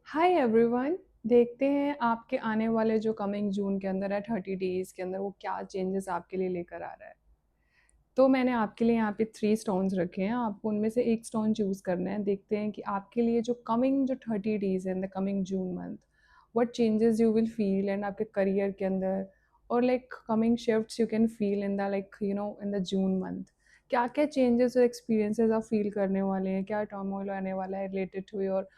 Hi everyone. देखते हैं आपके आने वाले जो कमिंग जून के अंदर है 30 डेज के अंदर वो क्या चेंजेस आपके लिए लेकर आ रहा है। तो मैंने आपके लिए यहाँ पे 3 स्टोन्स रखे हैं, आपको उनमें से एक स्टोन चूज़ करना है। देखते हैं कि आपके लिए जो कमिंग जो 30 डेज है in the coming June month what changes you will feel and आपके करियर के अंदर और like coming shifts you can feel in the like in the June month. क्या क्या चेंजेस और एक्सपीरियंसेस आप फील करने वाले हैं, क्या टर्मोइल आने वाला है related to your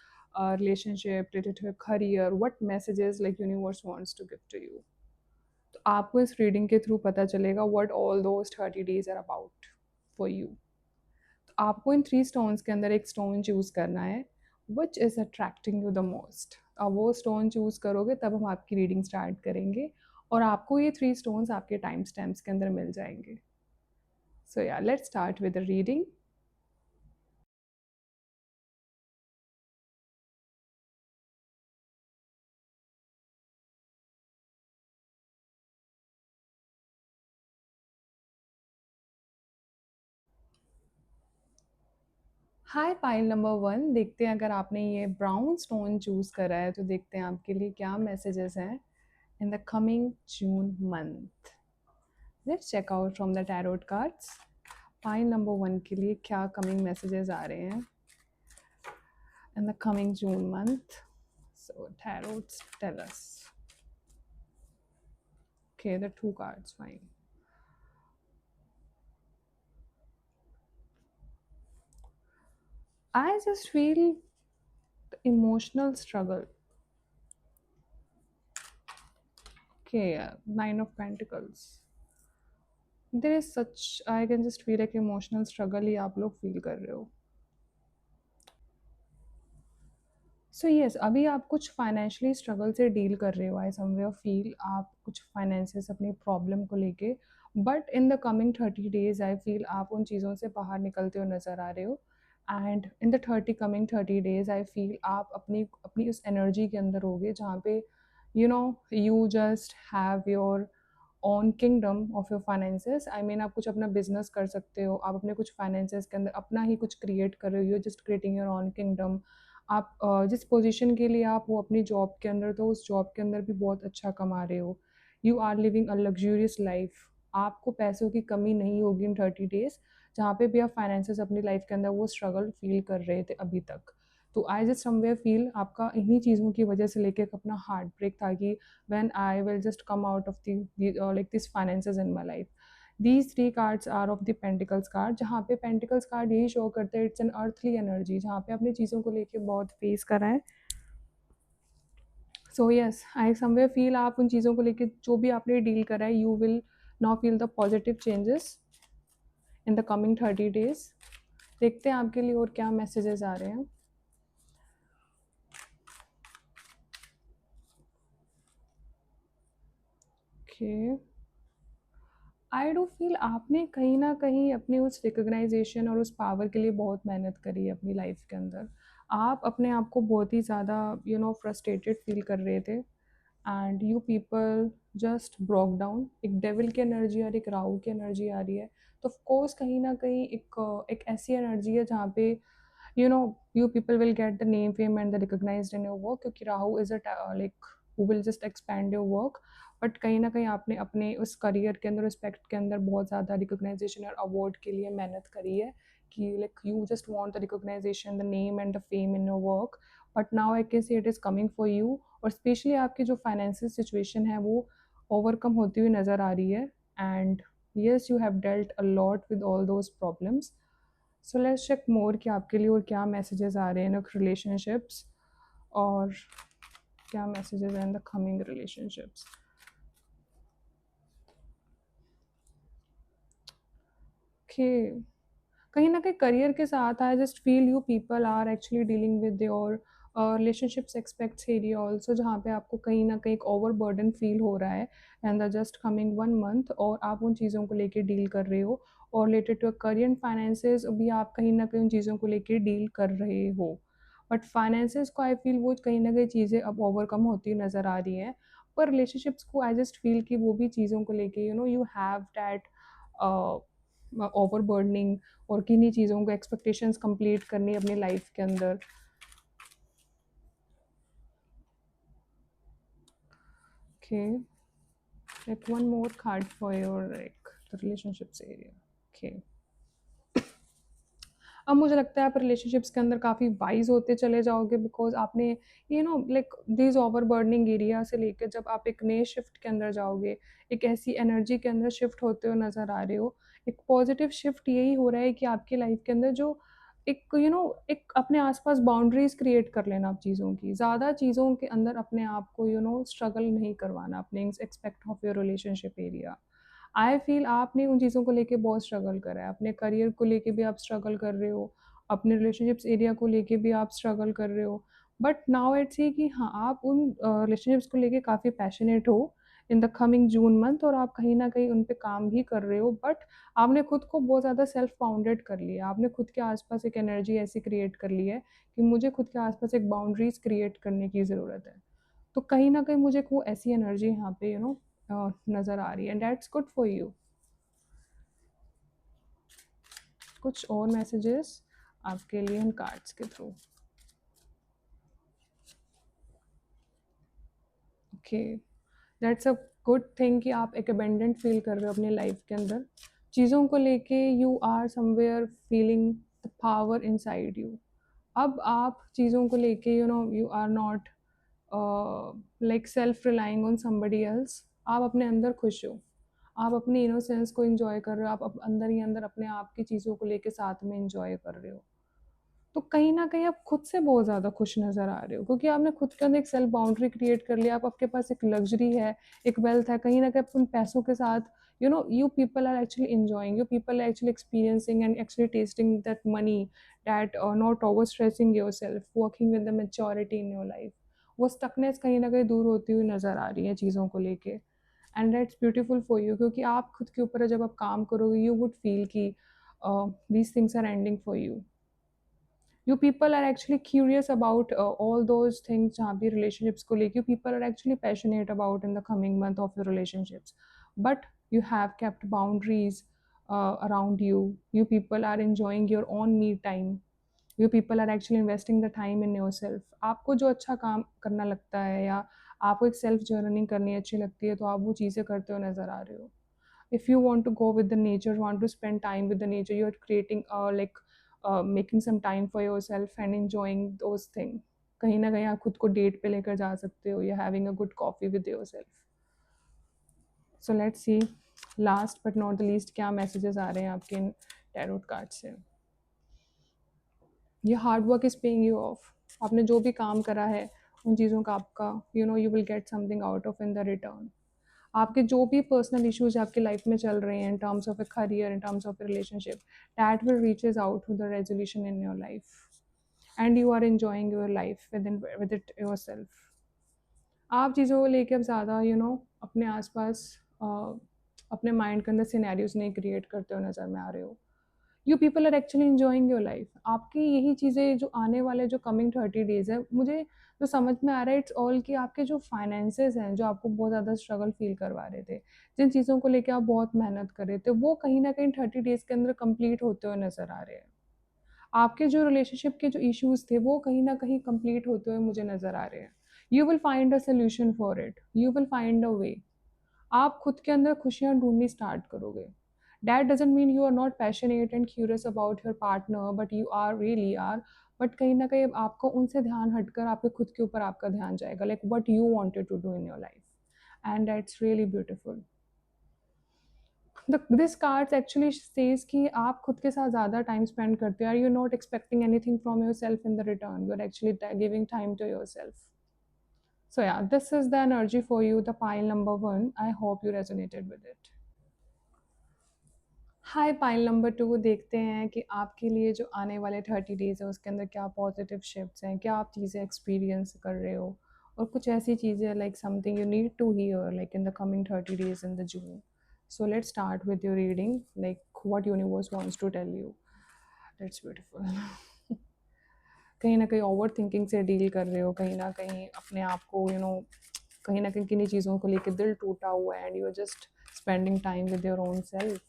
relationship, related to your career, what messages like universe wants to give to you. तो आपको इस रीडिंग के थ्रू पता चलेगा what all those 30 days are about for you. तो आपको इन 3 स्टोन्स के अंदर एक स्टोन चूज करना है which is attracting you the most. अब वो स्टोन चूज करोगे तब हम आपकी रीडिंग स्टार्ट करेंगे और आपको ये 3 स्टोन्स आपके टाइम स्टैम्प्स के अंदर मिल जाएंगे। सो या let's start with the reading. Hi pile number 1, देखते हैं अगर आपने ये ब्राउन स्टोन चूज़ करा है तो देखते हैं आपके लिए क्या मैसेजेस हैं in the coming June month. Let's check out from the tarot cards. Pile number 1 के लिए क्या कमिंग मैसेजेस आ रहे हैं in the coming June month. So tarots tell us. Okay, the 2 cards fine. I just feel the emotional struggle. Okay, 9 of Pentacles. There is such, I can just feel like emotional struggle ही आप लोग feel कर रहे हो। So yes, अभी आप कुछ financially struggle से deal कर रहे हो। आई समवेयर फील आप कुछ फाइनेंसेस अपनी प्रॉब्लम को लेके, but in the coming 30 days I feel आप उन चीज़ों से बाहर निकलते हुए नज़र आ रहे हो। And in the coming 30 days I feel आप अपनी अपनी उस एनर्जी के अंदर होगे जहाँ पे you just have your on kingdom of your finances. I mean आप कुछ अपना बिजनेस कर सकते हो, आप अपने कुछ फाइनेंसेस के अंदर अपना ही कुछ क्रिएट कर रहे हो, you just creating your on kingdom. आप जिस पोजीशन के लिए आप हो अपनी जॉब के अंदर, तो उस जॉब के अंदर भी बहुत अच्छा कमा रहे हो। You are living a luxurious life. आपको पैसों की कमी नहीं होगी इन 30 डेज, जहाँ पे भी आप फाइनेंसेस अपनी लाइफ के अंदर वो स्ट्रगल फील कर रहे थे अभी तक। तो आई जस्ट समवेयर फील आपका इन्हीं चीज़ों की वजह से लेके एक अपना हार्ट ब्रेक था कि when I will just come out of the like these finances in my life. These 3 cards are of the Pentacles card, जहाँ पे Pentacles card यही शो करते हैं इट्स एन अर्थली एनर्जी, जहाँ पे अपनी चीज़ों को लेके बहुत फेस कर रहे हैं। So yes, I somewhere feel आप उन चीज़ों को लेके जो भी आपने डील करा है you will now feel the positive changes in the coming 30 days. देखते हैं आपके लिए और क्या मैसेजेस आ रहे हैं। ओके, आई डू फील आपने कहीं ना कहीं अपने उस रिकग्नाइजेशन और उस पावर के लिए बहुत मेहनत करी है अपनी लाइफ के अंदर। आप अपने आप को बहुत ही ज़्यादा फ्रस्ट्रेटेड फील कर रहे थे and you people just broke down. एक डेविल की एनर्जी और एक राहु की एनर्जी आ रही है। तो ऑफ कोर्स कहीं ना कहीं एक ऐसी एनर्जी है जहाँ पे you people will get the name fame and the recognized in your work, क्योंकि Rahu is a like who will just expand your work। But कहीं ना कहीं आपने अपने उस करियर के अंदर रिस्पेक्ट के अंदर बहुत ज़्यादा रिकग्नाइजेशन और अवार्ड के लिए मेहनत करी है कि like you just want the recognisation, the name and the fame in your work. But now I can see it is coming for you. और स्पेशली आपकी जो फाइनेंशियल सिचुएशन है वो ओवरकम होती हुई नज़र आ रही है। And yes, you have dealt a lot with all those problems. So let's check more कि आपके लिए और क्या मैसेजेस आ रहे हैं इन रिलेशनशिप्स और क्या मैसेजेस हैं in the coming relationships. Okay, कहीं ना कहीं करियर के साथ I just feel you people are actually dealing with your relationships aspects area also, जहाँ पे आपको कहीं ना कहीं एक ओवर बर्डन फील हो रहा है and the just coming 1 month, और आप उन चीज़ों को लेके डील कर रहे हो। और related to career and finances भी आप कहीं ना कहीं उन चीज़ों को लेके डील कर रहे हो। बट फाइनेंसेस को आई फील वो कहीं ना कहीं चीज़ें अब ओवरकम होती नज़र आ रही हैं। पर रिलेशनशिप्स को आई जस्ट फील कि वो भी चीज़ों को लेके यू हैव दैट ओवरबर्डनिंग और किन्हीं चीज़ों को एक्सपेक्टेशंस कंप्लीट करनी अपनी लाइफ के अंदर। Okay, like one more card for your like the relationships area. Okay. अब मुझे लगता है आप रिलेशनशिप्स के अंदर काफ़ी वाइज़ होते चले जाओगे बिकॉज़ आपने लाइक दीज़ ओवरबर्डनिंग एरिया से लेके जब आप एक नए शिफ्ट के अंदर जाओगे, एक ऐसी एनर्जी के अंदर शिफ्ट होते हुए नज़र आ रहे हो। एक पॉज़िटिव शिफ्ट यही हो रहा है कि आपकी लाइफ़ के अंदर जो एक एक अपने आस-पास बाउंड्रीज़ क्रिएट कर लेना आप चीज़ों की। ज़्यादा चीज़ों के अंदर अपने आप को स्ट्रगल नहीं करवाना अपने aspect of your relationship area. I feel आपने उन चीज़ों को लेके बहुत स्ट्रगल करा है। अपने करियर को लेके भी आप स्ट्रगल कर रहे हो, अपने रिलेशनशिप्स एरिया को लेके भी आप स्ट्रगल कर रहे हो। बट नाउ इट्स सी कि हाँ, आप उन रिलेशनशिप्स को लेके काफ़ी पैशनेट हो इन द कमिंग जून मंथ और आप कहीं न कहीं उन पे काम भी कर रहे हो। बट आपने खुद को बहुत ज़्यादा सेल्फ बाउंडेड कर लिया। आपने खुद के आस-पास एक एनर्जी ऐसी क्रिएट कर ली है कि मुझे खुद के आस-पास एक बाउंड्रीज़ क्रिएट करने की ज़रूरत है। तो कहीं न कहीं मुझे वो ऐसी एनर्जी यहाँ पे नज़र आ रही है and that's good for you. कुछ और मैसेजेस आपके लिए इन कार्ड्स के through. Okay, that's a good thing कि आप एक अबेंडेंट फील कर रहे हो अपनी लाइफ के अंदर। चीज़ों को लेके you are somewhere feeling the power inside you. अब आप चीज़ों को लेके you are not like self relying on somebody else. आप अपने अंदर खुश हो। आप अपनी इनोसेंस को एंजॉय कर रहे हो। आप अंदर ही अंदर अपने आप की चीज़ों को लेके साथ में एंजॉय कर रहे हो। तो कहीं न कहीं आप खुद से बहुत ज़्यादा खुश नज़र आ रहे हो क्योंकि आपने खुद के अंदर एक सेल्फ बाउंड्री क्रिएट कर लिया। आप आपके पास एक लग्ज़री है, एक वेल्थ है, कहीं न कहीं आप उन पैसों के साथ you people are actually enjoying, you people are actually experiencing and actually testing that money that not over stressing yourself, working with the maturity in your life. वो स्टकनेस कहीं न कहीं दूर होती हुई नज़र आ रही है चीज़ों को लेके and that's beautiful for you क्योंकि आप खुद के ऊपर जब आप काम करोगे यू वुड फील कि these things are ending for you. You people are actually curious about all those things जहाँ भी relationships को लेके people are actually passionate about in the coming month of your relationships, but you have kept boundaries around you. You people are enjoying your own me time. You people are actually investing the time in yourself. आपको जो अच्छा काम करना लगता है या आपको एक सेल्फ जर्निंग करनी अच्छी लगती है तो आप वो चीज़ें करते हुए नज़र आ रहे हो। If you want to go with the nature, want to spend time with the nature, you're creating making some time for yourself and enjoying those things. कहीं ना कहीं आप खुद को डेट पे लेकर जा सकते हो, you're having a good coffee with yourself. So let's see, last but not the least क्या messages आ रहे हैं आपके इन tarot कार्ड से। ये hard work is paying you of. आपने जो भी काम करा है उन चीज़ों का आपका you will get something out of in the return. आपके जो भी पर्सनल इश्यूज आपकी लाइफ में चल रहे हैं in terms of a career, in terms of a relationship, that will reaches out to the resolution in your life and you are enjoying your life with it yourself. आप चीज़ों को लेके अब ज़्यादा अपने आसपास अपने माइंड के अंदर सिनेरियोज नहीं क्रिएट करते हो नज़र में आ रहे हो। You people are actually enjoying your life. आपकी यही चीज़ें जो आने वाले जो कमिंग 30 डेज है, मुझे जो समझ में आ रहा है इट्स ऑल कि आपके जो फाइनेंसेस हैं जो आपको बहुत ज़्यादा स्ट्रगल फील करवा रहे थे, जिन चीज़ों को लेके आप बहुत मेहनत कर रहे थे, वो कहीं ना कहीं 30 डेज के अंदर कंप्लीट होते हुए नज़र आ रहे हैं। आपके जो रिलेशनशिप के जो इश्यूज थे वो कहीं ना कहीं कंप्लीट होते हुए मुझे नज़र आ रहे हैं। You will find a solution for it, you will find a way. आप खुद के अंदर खुशियाँ ढूँढनी स्टार्ट करोगे। That doesn't mean you are not passionate and curious about your partner, but you are really are. But कहीं न कहीं आपको उनसे ध्यान हटकर आपके खुद के ऊपर आपका ध्यान जाएगा, like what you wanted to do in your life and that's really beautiful. This cards actually says कि आप खुद के साथ ज़्यादा टाइम स्पेंड करते हो। Are you not expecting anything from yourself in the return, you are actually giving time to yourself. So yeah, this is the energy for you, the pile number 1. I hope you resonated with it. Hi pile number 2, देखते हैं कि आपके लिए जो आने वाले 30 days है उसके अंदर क्या पॉजिटिव शिफ्ट्स हैं, क्या आप चीज़ें एक्सपीरियंस कर रहे हो और कुछ ऐसी चीज़ें like something you need to hear like in the coming 30 days in the June. So let's start with your reading, like what universe wants to tell you. That's beautiful. कहीं ना कहीं ओवर थिंकिंग से deal कर रहे हो, कहीं ना कहीं अपने आप को कहीं ना कहीं किन्हीं चीज़ों को लेकर दिल टूटा हुआ है and you are just spending time with your own self.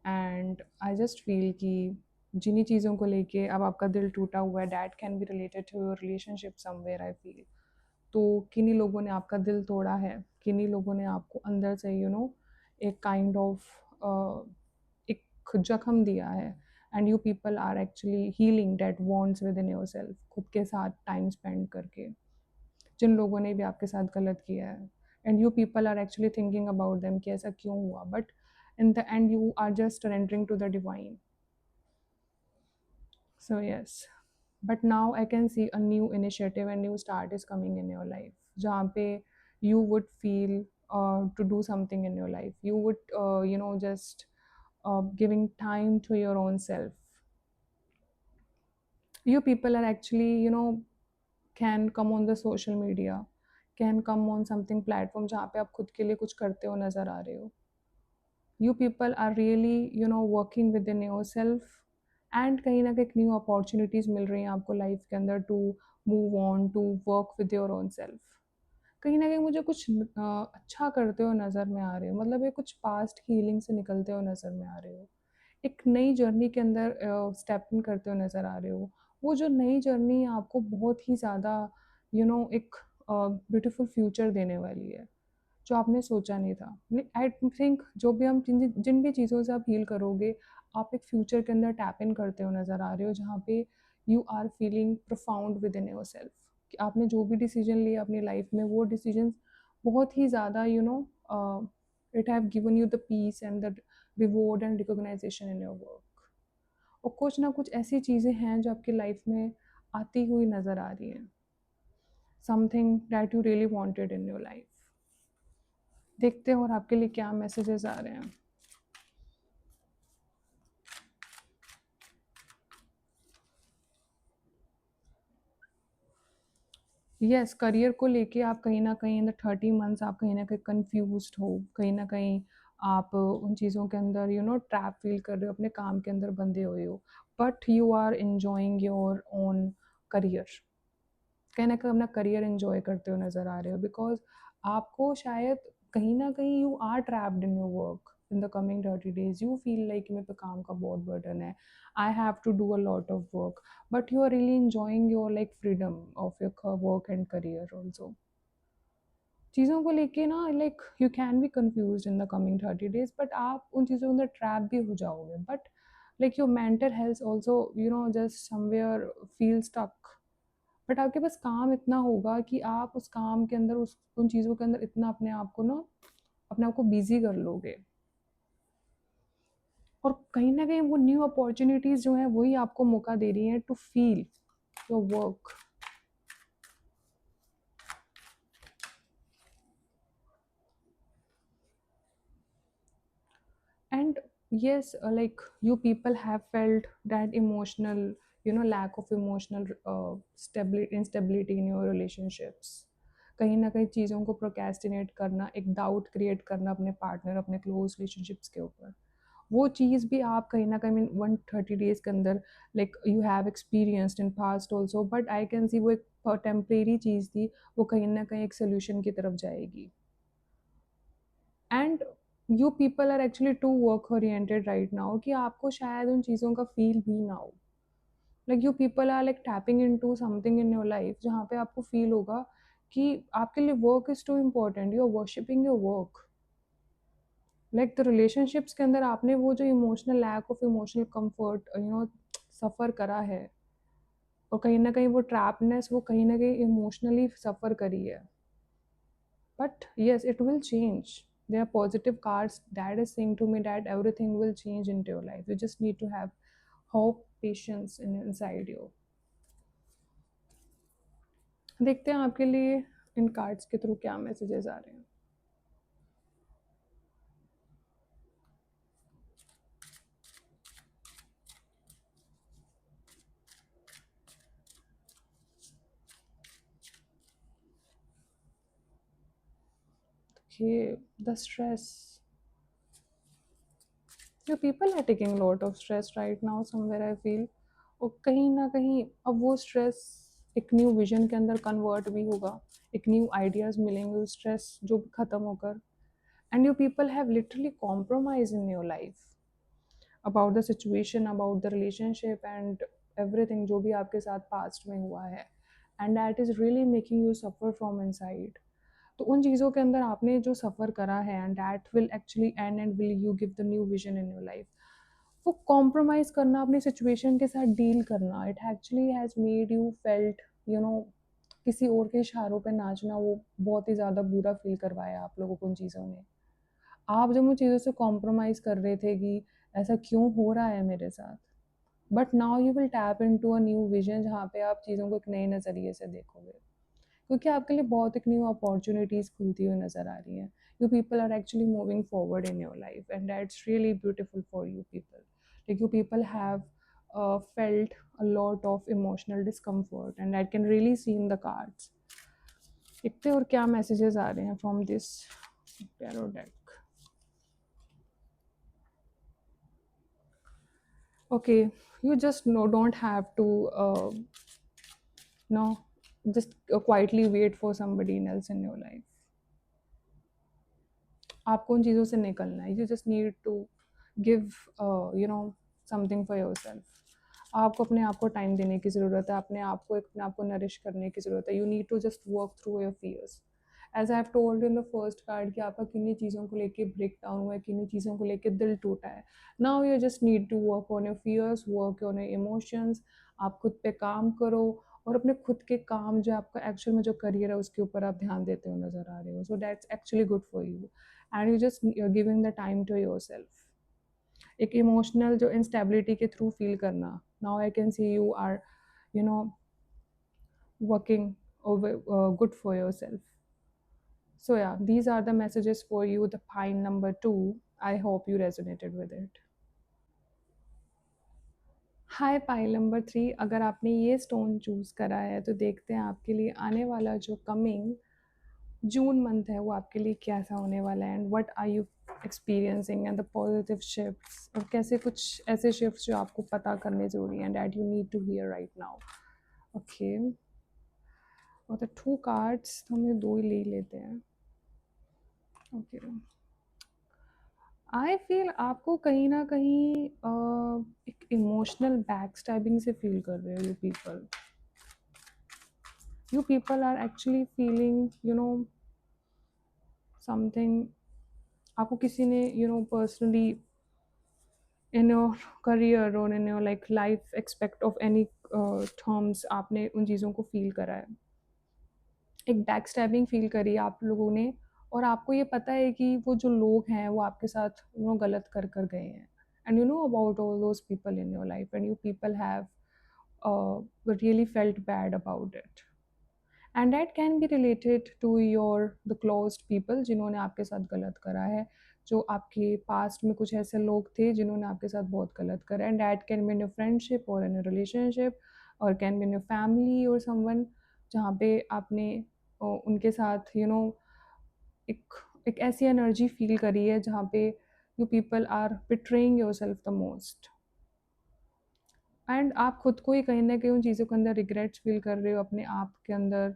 And I just feel कि जिन्हीं चीज़ों को लेके अब आपका दिल टूटा हुआ है, that can be related to your relationship somewhere I feel. तो किन्हीं लोगों ने आपका दिल तोड़ा है, किन्हीं लोगों ने आपको अंदर से एक काइंड ऑफ एक जख्म दिया है, and you people are actually healing that wants within yourself, खुद के साथ टाइम स्पेंड करके, जिन लोगों ने भी आपके साथ गलत किया है, and you people are actually thinking about them कि ऐसा क्यों हुआ, but in the end you are just surrendering to the divine. So yes, but now I can see a new initiative and new start is coming in your life, जहाँ पे you would feel to do something in your life, you would just giving time to your own self. You people are actually can come on the social media, can come on something platform जहाँ पे आप खुद के लिए कुछ करते हो नज़र आ रहे हो. You people are really working within yourself, and कहीं ना कहीं न्यू अपॉर्चुनिटीज़ मिल रही हैं आपको लाइफ के अंदर to move on to work with your own self. कहीं ना कहीं मुझे कुछ अच्छा करते हुए नज़र में आ रहे हो, मतलब ये कुछ पास्ट हीलिंग से निकलते हुए नज़र में आ रहे हो, एक नई जर्नी के अंदर स्टेप इन करते हुए नज़र आ रहे हो. वो जो नई जर्नी आपको बहुत ही ज़्यादा एक ब्यूटीफुल फ्यूचर देने वाली है, जो आपने सोचा नहीं था. आई थिंक जो भी हम जिन जिन भी चीज़ों से आप हील करोगे, आप एक फ्यूचर के अंदर टैप इन करते हो नज़र आ रहे हो, जहाँ पे you are feeling profound within yourself, कि आपने जो भी डिसीजन लिया अपनी लाइफ में, वो डिसीजन बहुत ही ज़्यादा it have given you the peace and the reward and recognization in your work. और कुछ ना कुछ ऐसी चीज़ें हैं जो आपकी लाइफ में आती हुई नज़र आ रही हैं, something that you really wanted in your life. देखते हैं और आपके लिए क्या मैसेजेस आ रहे हैं. यस, करियर को लेके आप कहीं न कहीं इन द 30 मंथ्स आप कहीं न कहीं कन्फ्यूज़्ड हो, कहीं न कहीं आप उन चीज़ों के अंदर ट्रैप फ़ील कर रहे हो, अपने काम के अंदर बंधे हुए हो, but you are enjoying your own career. कहीं न कहीं अपना करियर एन्जॉय करते हुए नज़र आ रहे हो, बिकॉज़ आपको शायद कहीं न कहीं you are trapped in your work in the coming 30 days. You feel like मेरे पे काम का बहुत बर्डन है, I have to do a lot of work, but you are really enjoying your like freedom of your work and career also. चीज़ों को लेके ना like you can be confused in the coming 30 days, but आप उन चीज़ों के अंदर trap भी हो जाओगे, but like your mental health also just somewhere feel stuck. But आपके पास काम इतना होगा कि आप उस काम के अंदर उस उन चीज़ों के अंदर इतना अपने आप को बिजी कर लोगे, और कहीं ना कहीं वो न्यू अपॉर्चुनिटीज़ जो है वही आपको मौका दे रही हैं to feel your work. And yes, like you people have felt that emotional lack of emotional stability instability in your relationships. कहीं ना कहीं चीज़ों को प्रोकेस्टिनेट करना, एक डाउट क्रिएट करना अपने पार्टनर, अपने क्लोज रिलेशनशिप्स के ऊपर, वो चीज़ भी आप कहीं ना कहीं 130 डेज के अंदर like you have experienced in past also, but I can सी वो एक टेम्परेरी चीज़ थी, वो कहीं ना कहीं एक सोल्यूशन की तरफ जाएगी. And you people are actually to work oriented right now, कि आपको शायद उन चीज़ों का फील भी ना हो. Like you people are like tapping in to something in your life, जहाँ पे आपको फील होगा कि आपके लिए work is too important, you are worshipping your work. Like the relationships के अंदर आपने वो जो emotional lack of emotional comfort suffer करा है, और कहीं ना कहीं वो ट्रैपनेस वो कहीं ना कहीं इमोशनली सफ़र करी है. But yes, it will change. There are positive cards that is saying to me that everything will change into your life. You just need to have hope, patience inside you. देखते हैं आपके लिए इन cards के through क्या messages आ रहे हैं. Okay, the stress. You people are taking a lot of stress right now somewhere I feel. और कहीं ना कहीं अब वो स्ट्रेस एक न्यू विजन के अंदर कन्वर्ट भी होगा, एक न्यू आइडियाज़ मिलेंगे उस स्ट्रेस जो ख़त्म होकर. And you people have literally compromise in your life about the situation, about the relationship and everything जो भी आपके साथ पास्ट में हुआ है. And that is really making you suffer from inside. तो उन चीज़ों के अंदर आपने जो सफ़र करा है and that will actually and and will you give the new vision in your life. वो कॉम्प्रोमाइज़ करना, अपनी सिचुएशन के साथ डील करना, it actually has made you felt, you know, किसी और के इशारों पे नाचना, वो बहुत ही ज़्यादा बुरा फील करवाया आप लोगों को उन चीज़ों ने। आप जब उन चीज़ों से कॉम्प्रोमाइज़ कर रहे थे कि ऐसा क्यों हो रहा है मेरे साथ, but now you will tap into a new vision जहाँ पे आप चीज़ों को एक नए नज़रिए से देखोगे, क्योंकि आपके लिए बहुत एक न्यू अपॉर्चुनिटीज़ खुलती हुई नज़र आ रही हैं। You people are actually moving forward in your life and that's really beautiful for you people. Like you people have felt a lot of emotional discomfort and I can really see in the cards। देखते हैं और क्या messages आ रहे हैं from this tarot deck. Okay, you just no don't have to no just quietly wait for somebody else in your life। आपको उन चीज़ों से निकलना है। You just need to give you know something for yourself. आपको अपने आप को टाइम देने की ज़रूरत है, अपने आप को नरिश करने की ज़रूरत है। You need to just work through your fears. As I have told in the first card कि आपका किन्हीं चीज़ों को लेके ब्रेक डाउन हुआ है, किन्हीं चीज़ों को लेके दिल टूटा है। Now you just need to work on your fears, work on your emotions. आप खुद पे काम करो और अपने खुद के काम, जो आपका एक्चुअल में जो करियर है उसके ऊपर आप ध्यान देते हुए नज़र आ रहे हो। So that's actually good for you and you just giving the time to yourself. एक इमोशनल जो इंस्टेबिलिटी के थ्रू फील करना, now I can see you are you know working over good for yourself। So yeah, these are the messages for you, the pine number 2। I hope you resonated with it। Hi pile number 3, अगर आपने ये stone choose करा है तो देखते हैं आपके लिए आने वाला जो कमिंग जून मंथ है वो आपके लिए कैसा होने वाला है and what are you experiencing and the positive shifts, और कैसे कुछ ऐसे शिफ्ट्स जो आपको पता करने ज़रूरी हैं that you need to hear right now. Okay, और द 2 कार्ड्स तो हम ये 2 ही ले लेते हैं। ओके, आई फील आपको कहीं ना कहीं एक इमोशनल बैक स्टैबिंग से फील कर रहे हो। You people are actually feeling you know something. आपको किसी ने पर्सनली इन योर करियर और in your like life aspect of any terms आपने उन चीज़ों को फील करा है। एक बैक स्टैबिंग फील करी आप लोगों ने, और आपको ये पता है कि वो जो लोग हैं वो आपके साथ गलत कर कर गए हैं and you know about all those people in your life and you people have really felt bad about it and that can be related to your the closed people जिन्होंने आपके साथ गलत करा है। जो आपके पास्ट में कुछ ऐसे लोग थे जिन्होंने आपके साथ बहुत गलत करा and that can be in your friendship और इन योर रिलेशनशिप और can be in your family और समवन जहाँ पे आपने उनके साथ एक एक ऐसी एनर्जी फील करी है जहाँ पे you people are betraying yourself the most एंड आप खुद को ही कहीं ना कहीं उन चीज़ों के अंदर रिग्रेट्स फील कर रहे हो अपने आप के अंदर।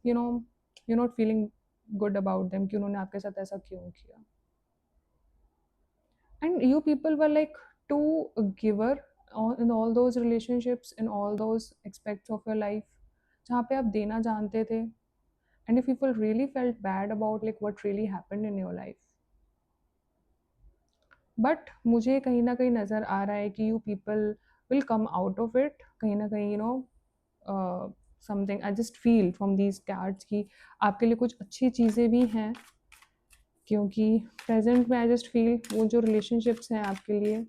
You know you not feeling good about them कि उन्होंने आपके साथ ऐसा क्यों किया and you people were like too giver in all those relationships, in all those aspects of your life जहाँ पे आप देना जानते थे and if people really felt bad about like what really happened in your life, but मुझे कहीं ना कहीं नज़र आ रहा है कि you people will come out of it कहीं ना कहीं something I just feel from these cards कि आपके लिए कुछ अच्छी चीज़ें भी हैं, क्योंकि प्रेजेंट में आई जस्ट फील वो जो रिलेशनशिप्स हैं आपके लिए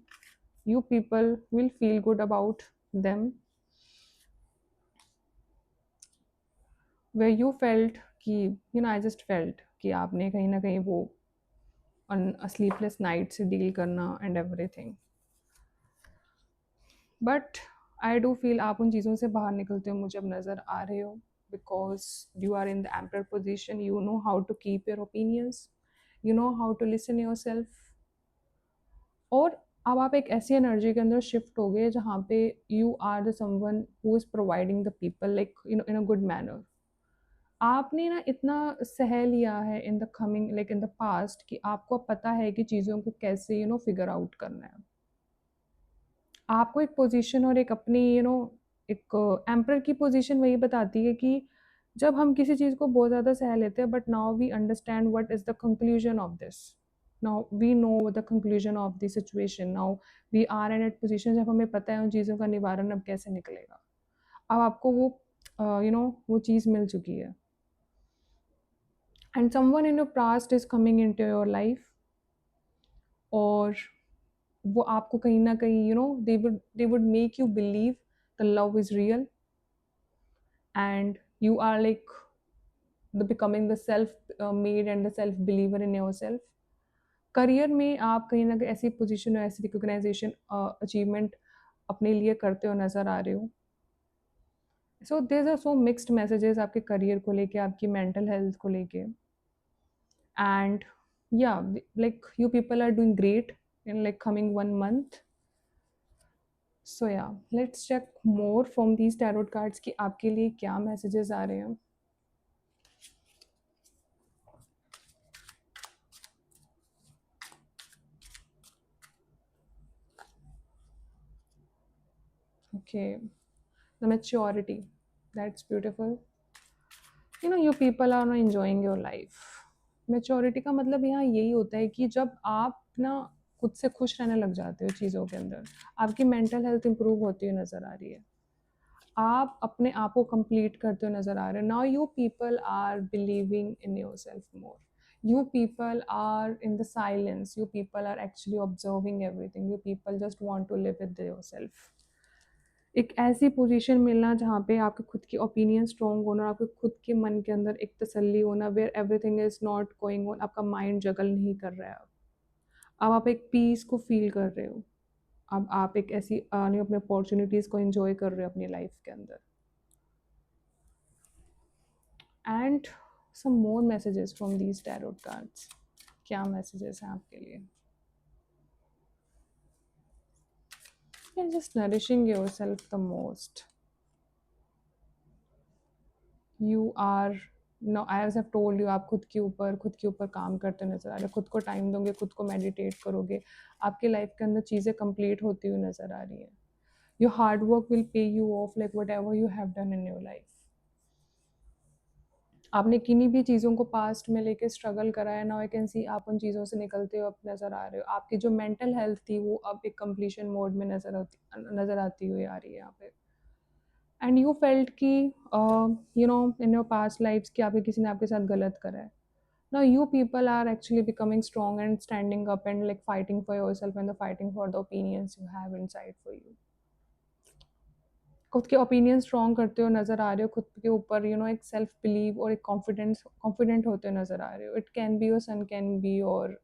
you people will feel good about them where you felt कि I just felt कि आपने कहीं ना कहीं वो स्लीपलेस नाइट से डील करना and everything, but I do feel आप उन चीज़ों से बाहर निकलते हो मुझे अब नज़र आ रहे हो because you are in the empower position, you know how to keep your opinions, you know how to listen yourself, और अब आप एक ऐसी एनर्जी के अंदर शिफ्ट हो गए जहाँ पे you are the someone who is providing the people like in a good manner. आपने ना इतना सह लिया है in the coming like in the past कि आपको पता है कि चीज़ों को कैसे फिगर आउट करना है। आपको एक पोजीशन और एक अपनी एक एम्परर की पोजीशन वही बताती है कि जब हम किसी चीज़ को बहुत ज़्यादा सह लेते हैं, but now we understand what is the conclusion of this, now we know the conclusion of the situation, now we are in at position जब हमें पता है उन चीज़ों का निवारण अब कैसे निकलेगा। अब आपको वो वो चीज़ मिल चुकी है, and someone in your past is coming into your life, और वो आपको कहीं ना कहीं they would make you believe the love is real, and you are like the becoming the self made and the self believer in yourself. Career में आप कहीं ना कहीं ऐसी पोजीशन और ऐसी रिकॉग्नाइजेशन अचीवमेंट अपने लिए करते हो नज़र आ रहे हो। So there are so mixed messages आपके करियर को लेके, आपकी मेंटल हेल्थ को लेके, एंड या like you people are doing great in like coming 1 month. So yeah, let's check more from these tarot cards कि आपके लिए क्या messages आ रहे हैं। Okay, the maturity, that's beautiful. You people are not enjoying your life. Maturity का मतलब यहाँ यही होता है कि जब आप ना खुद से खुश रहने लग जाते हो चीज़ों के अंदर, आपकी मेंटल हेल्थ इंप्रूव होती हुई नज़र आ रही है, आप अपने आप को कंप्लीट करते हुए नज़र आ रहे हो। Now you people are believing in yourself more, you people are in the silence, you people are actually observing everything, you people just want to live with yourself। एक ऐसी पोजीशन मिलना जहाँ पे आपके खुद की ओपिनियन स्ट्रॉन्ग होना, आपके खुद के मन के अंदर एक तसल्ली होना, where everything is not going on, आपका माइंड जगल नहीं कर रहा है। अब आप एक पीस को फील कर रहे हो, अब आप एक ऐसी आने अपने अपॉर्चुनिटीज़ को एंजॉय कर रहे हो अपनी लाइफ के अंदर। And some more messages from these tarot cards, क्या मैसेजेस हैं आपके लिए? You're just nourishing yourself the most. You are no, as have told you, आप खुद के ऊपर काम करते नजर आ रहे हो, खुद को टाइम दोगे, खुद को मेडिटेट करोगे, आपकी लाइफ के अंदर चीज़ें कंप्लीट होती हुई नजर आ रही है। Your hard work will pay you of, like what ever you have done in your life. आपने किन्हीं भी चीज़ों को पास्ट में लेके स्ट्रगल करा है, नाउ आई कैन सी आप उन चीज़ों से निकलते हो अब नज़र आ रहे हो। आपकी जो मेंटल हेल्थ थी वो अब एक कंप्लीशन मोड में नज़र आती हुई आ रही है यहाँ पे। एंड यू फेल्ट कि इन योर पास्ट लाइफ्स कि आपके किसी ने आपके साथ गलत करा है। Now you people are actually becoming strong and standing up and like fighting for yourself and the fighting for the opinions you have inside for you. खुद के ओपिनियन स्ट्रॉन्ग करते हो नज़र आ रहे हो, खुद के ऊपर एक सेल्फ बिलीव और एक कॉन्फिडेंट होते नज़र आ रहे हो। It can be your son, can be or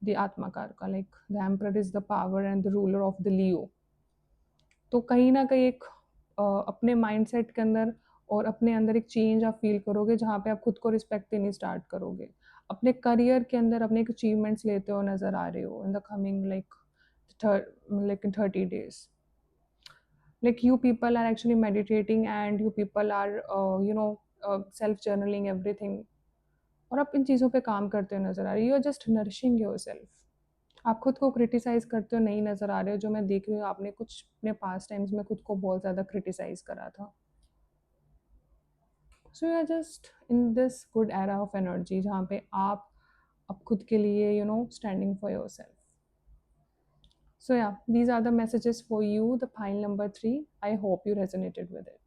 the आत्माकार का, like the emperor is the power and the ruler of the Leo. तो कहीं ना कहीं एक अपने माइंडसेट के अंदर और अपने अंदर एक चेंज आप फील करोगे, जहाँ पे आप खुद को रिस्पेक्ट देनी स्टार्ट करोगे। अपने करियर के अंदर अपने अचीवमेंट्स लेते हो नज़र आ रहे हो इन the coming like in 30 days। like you people are actually meditating and you people are self journaling everything, और आप इन चीज़ों पे काम करते हो नज़र आ रहे हो। You are just nourishing yourself. आप खुद को क्रिटिसाइज़ करते हो नहीं नज़र आ रहे हो, जो मैं देख रही हूँ आपने कुछ अपने पास टाइम्स में खुद को बहुत ज़्यादा क्रिटिसाइज़ करा था। So you are just in this good era of energy जहाँ पे आप अब खुद के लिए standing for yourself. So yeah, these are the messages for you, the pile number 3. I hope you resonated with it.